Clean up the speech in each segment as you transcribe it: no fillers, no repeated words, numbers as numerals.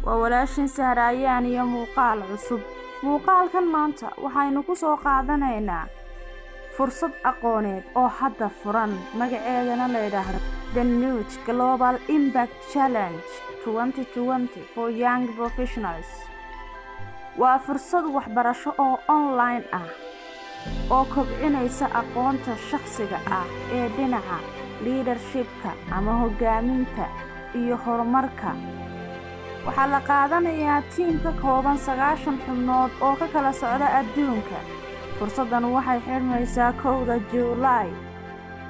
waa walaashin saarayaan iyo muuqaal cusub. Muuqaalkan maanta waxaynu ku soo qaadanaynaa fursad aqooneed oo hadda furan, magaceedana la yiraahdo The Nudge Global Impact Challenge 2020 for Young Professionals. waa fursad waxbarasho oo online ah oo kobcinaysa aqoonta shakhsiga ah ee dhinaca leadershipka ama hogaaminta iyo horumarka. waxaa la qaadanayaa tiim ka kooban 9 xubnood oo ka kala socda adduunka. fursaddan waxay xirmaysaa 1 July,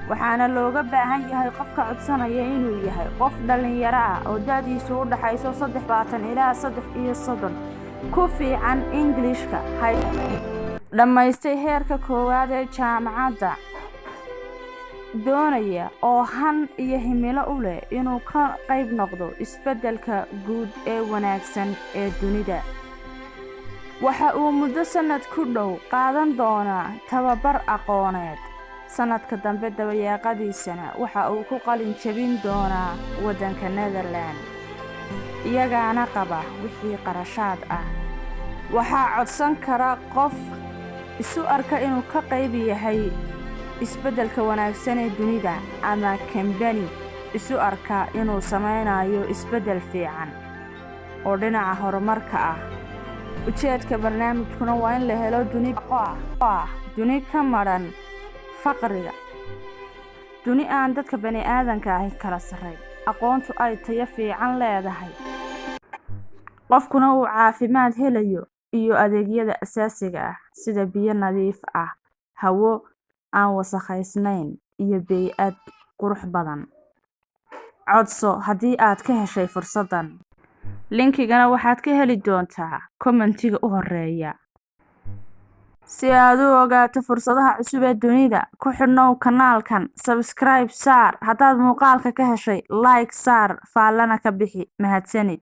waxaana looga baahan yahay qofka codsanaya inuu yahay qof dhalinyaro ah oo da'diisu u dhaxayso 23 ilaa 33, ku fiican Englishka, dhammaystay heerka 1 ee jaamacadda, doonaya oo han iyo himilo u leh inuu ka qayb noqdo isbeddelka guud ee wanaagsan ee dunida. waxa uu muddo sanad ku dhow qaadan doonaa tababar aqooneed. sanadka dambe dabayaaqadiisana waxa uu ku qalin jabin doonaa waddanka Netherland, iyagaana qaba wixii qarashaad ah. waxaa codsan kara qof isu arka inuu ka qayb yahay isbeddelka wanaagsan ee dunida, ama kambani isu arka inuu samaynayo isbeddel fiican oo dhinaca horumarka ah. ujeedka barnaamijkuna waa in la helo duni ka maran faqriga, duni aan dadka bani'aadanka ahi kala sarreyn, aqoontu ay tayo fiican leedahay, qofkuna uu caafimaad helayo iyo adeegyada asaasiga ah sida biyo nadiif ah, hawo aan wasakhaysnayn iyo bey'ad qurux badan. codso haddii aad ka heshay fursaddan. linkigana waxaad ka heli doontaa commentiga u horeeya. si aad u ogaato fursadaha cusub ee dunida, ku xidhnow kanaalkan, subscribe saar, haddaad muuqaalka ka heshay like saar, faallana ka bixi. mahadsanid.